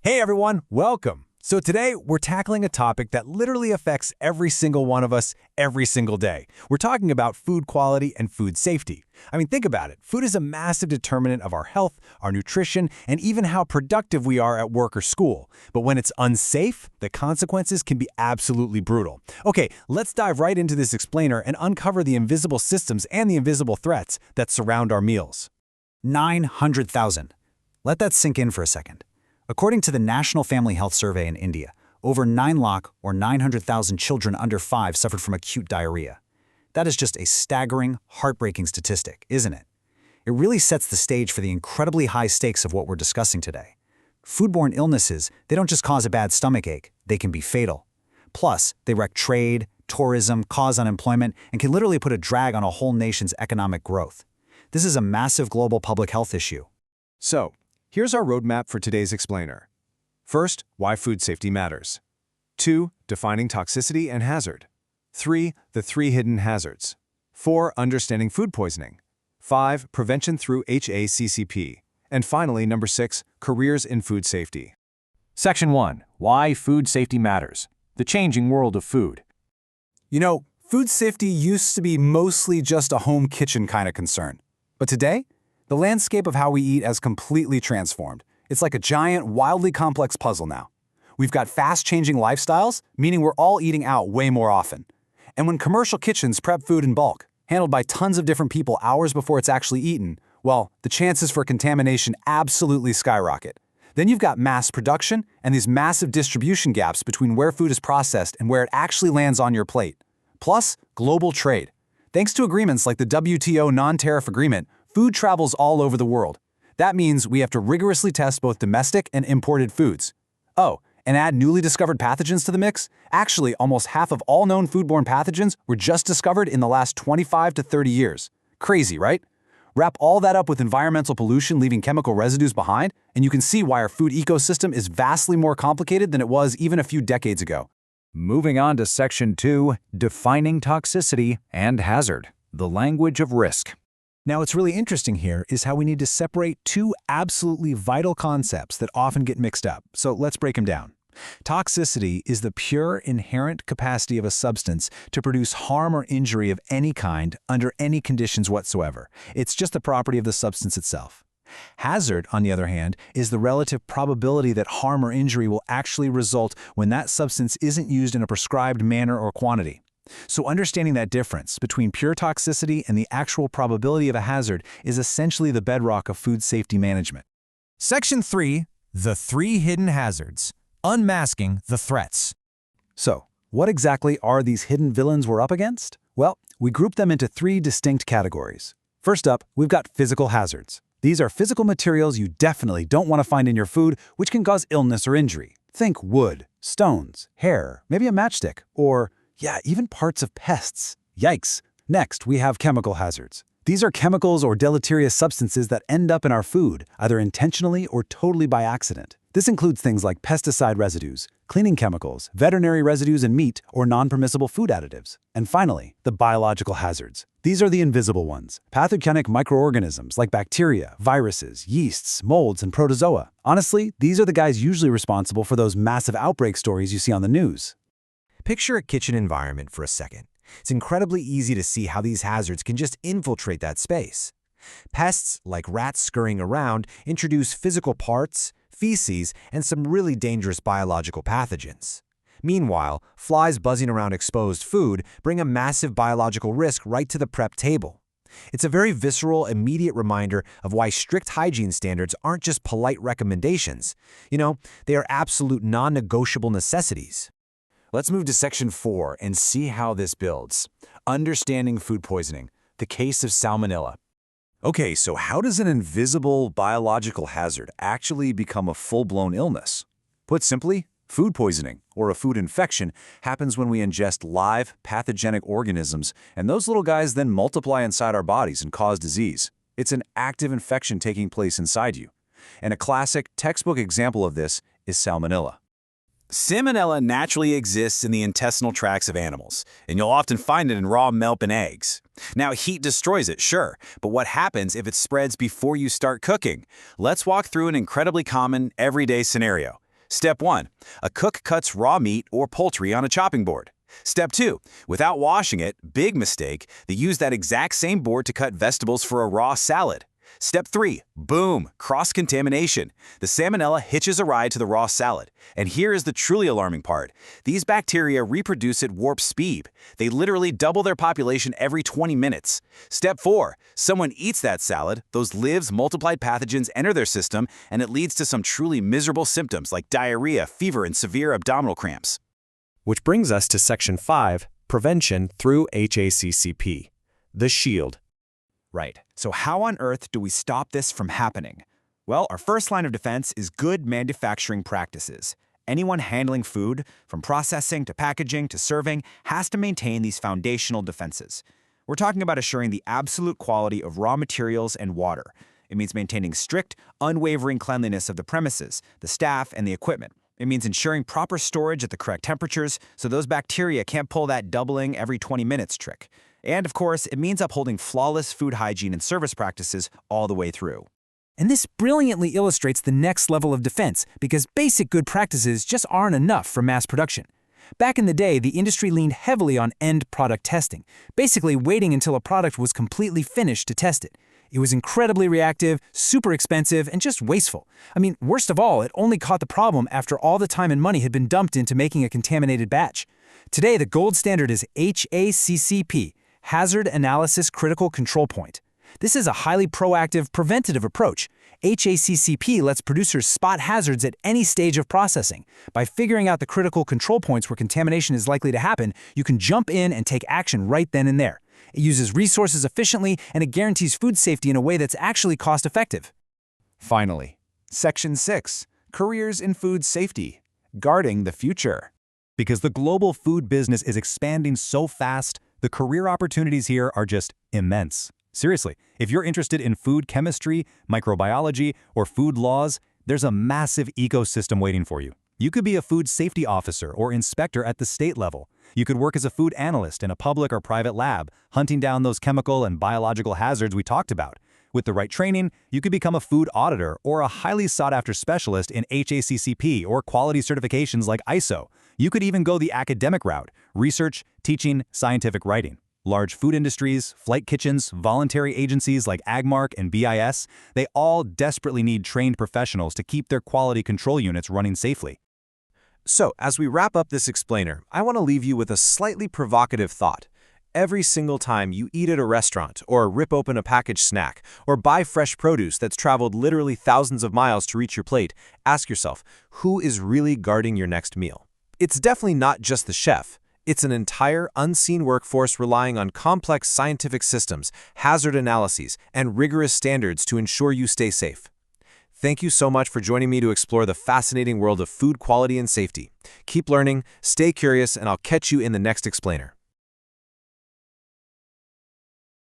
Hey everyone, welcome. So today we're tackling a topic that literally affects every single one of us every single day. We're talking about food quality and food safety. I mean, think about it. Food is a massive determinant of our health, our nutrition, and even how productive we are at work or school. But when it's unsafe, the consequences can be absolutely brutal. Okay, let's dive right into this explainer and uncover the invisible systems and the invisible threats that surround our meals. 900,000. Let that sink in for a second. According to the National Family Health Survey in India, over 9 lakh or 900,000 children under 5 suffered from acute diarrhea. That is just a staggering, heartbreaking statistic, isn't it? It really sets the stage for the incredibly high stakes of what we're discussing today. Foodborne illnesses, they don't just cause a bad stomachache, they can be fatal. Plus, they wreck trade, tourism, cause unemployment, and can literally put a drag on a whole nation's economic growth. This is a massive global public health issue. So, here's our roadmap for today's explainer. First, why food safety matters. 2, defining toxicity and hazard. 3, the 3 hidden hazards. 4, understanding food poisoning. 5, prevention through HACCP. And finally, number 6, careers in food safety. Section 1, why food safety matters. The changing world of food. You know, food safety used to be mostly just a home kitchen kind of concern. But today, the landscape of how we eat has completely transformed. It's like a giant, wildly complex puzzle now. We've got fast-changing lifestyles, meaning we're all eating out way more often. And when commercial kitchens prep food in bulk, handled by tons of different people hours before it's actually eaten, well, the chances for contamination absolutely skyrocket. Then you've got mass production and these massive distribution gaps between where food is processed and where it actually lands on your plate. Plus, global trade. Thanks to agreements like the WTO non-tariff agreement, food travels all over the world. That means we have to rigorously test both domestic and imported foods. Oh, and add newly discovered pathogens to the mix? Actually, almost half of all known foodborne pathogens were just discovered in the last 25 to 30 years. Crazy, right? Wrap all that up with environmental pollution leaving chemical residues behind, and you can see why our food ecosystem is vastly more complicated than it was even a few decades ago. Moving on to Section 2, defining toxicity and hazard, the language of risk. Now, what's really interesting here is how we need to separate two absolutely vital concepts that often get mixed up. So let's break them down. Toxicity is the pure inherent capacity of a substance to produce harm or injury of any kind under any conditions whatsoever. It's just the property of the substance itself. Hazard, on the other hand, is the relative probability that harm or injury will actually result when that substance isn't used in a prescribed manner or quantity. So understanding that difference between pure toxicity and the actual probability of a hazard is essentially the bedrock of food safety management. Section 3, the 3 hidden hazards, unmasking the threats. So, what exactly are these hidden villains we're up against? Well, we group them into 3 distinct categories. First up, we've got physical hazards. These are physical materials you definitely don't want to find in your food, which can cause illness or injury. Think wood, stones, hair, maybe a matchstick, or even parts of pests. Yikes! Next, we have chemical hazards. These are chemicals or deleterious substances that end up in our food, either intentionally or totally by accident. This includes things like pesticide residues, cleaning chemicals, veterinary residues in meat, or non-permissible food additives. And finally, the biological hazards. These are the invisible ones, pathogenic microorganisms like bacteria, viruses, yeasts, molds, and protozoa. Honestly, these are the guys usually responsible for those massive outbreak stories you see on the news. Picture a kitchen environment for a second. It's incredibly easy to see how these hazards can just infiltrate that space. Pests, like rats scurrying around, introduce physical parts, feces, and some really dangerous biological pathogens. Meanwhile, flies buzzing around exposed food bring a massive biological risk right to the prep table. It's a very visceral, immediate reminder of why strict hygiene standards aren't just polite recommendations. They are absolute non-negotiable necessities. Let's move to Section 4 and see how this builds. Understanding food poisoning, the case of salmonella. Okay, so how does an invisible biological hazard actually become a full-blown illness? Put simply, food poisoning, or a food infection, happens when we ingest live, pathogenic organisms, and those little guys then multiply inside our bodies and cause disease. It's an active infection taking place inside you. And a classic, textbook example of this is salmonella. Salmonella naturally exists in the intestinal tracts of animals, and you'll often find it in raw milk and eggs. Now, heat destroys it, sure, but what happens if it spreads before you start cooking? Let's walk through an incredibly common, everyday scenario. Step 1. A cook cuts raw meat or poultry on a chopping board. Step 2. Without washing it, big mistake, they use that exact same board to cut vegetables for a raw salad. Step 3. Boom! Cross-contamination. The salmonella hitches a ride to the raw salad. And here is the truly alarming part. These bacteria reproduce at warp speed. They literally double their population every 20 minutes. Step 4. Someone eats that salad, those lives multiplied pathogens enter their system, and it leads to some truly miserable symptoms like diarrhea, fever, and severe abdominal cramps. Which brings us to Section 5, Prevention through HACCP, the SHIELD. Right. So how on earth do we stop this from happening? Well, our first line of defense is good manufacturing practices. Anyone handling food, from processing to packaging to serving, has to maintain these foundational defenses. We're talking about assuring the absolute quality of raw materials and water. It means maintaining strict, unwavering cleanliness of the premises, the staff, and the equipment. It means ensuring proper storage at the correct temperatures so those bacteria can't pull that doubling every 20 minutes trick. And of course, it means upholding flawless food hygiene and service practices all the way through. And this brilliantly illustrates the next level of defense, because basic good practices just aren't enough for mass production. Back in the day, the industry leaned heavily on end product testing, basically waiting until a product was completely finished to test it. It was incredibly reactive, super expensive, and just wasteful. I mean, worst of all, it only caught the problem after all the time and money had been dumped into making a contaminated batch. Today, the gold standard is HACCP, Hazard Analysis Critical Control Point. This is a highly proactive, preventative approach. HACCP lets producers spot hazards at any stage of processing. By figuring out the critical control points where contamination is likely to happen, you can jump in and take action right then and there. It uses resources efficiently, and it guarantees food safety in a way that's actually cost-effective. Finally, Section 6, Careers in Food Safety, Guarding the Future. Because the global food business is expanding so fast, the career opportunities here are just immense. Seriously, if you're interested in food chemistry, microbiology, or food laws, there's a massive ecosystem waiting for you. You could be a food safety officer or inspector at the state level. You could work as a food analyst in a public or private lab, hunting down those chemical and biological hazards we talked about. With the right training, you could become a food auditor or a highly sought-after specialist in HACCP or quality certifications like ISO. You could even go the academic route: research, teaching, scientific writing. Large food industries, flight kitchens, voluntary agencies like Agmark and BIS, they all desperately need trained professionals to keep their quality control units running safely. So, as we wrap up this explainer, I want to leave you with a slightly provocative thought. Every single time you eat at a restaurant, or rip open a packaged snack, or buy fresh produce that's traveled literally thousands of miles to reach your plate, ask yourself, who is really guarding your next meal? It's definitely not just the chef. It's an entire unseen workforce relying on complex scientific systems, hazard analyses, and rigorous standards to ensure you stay safe. Thank you so much for joining me to explore the fascinating world of food quality and safety. Keep learning, stay curious, and I'll catch you in the next explainer.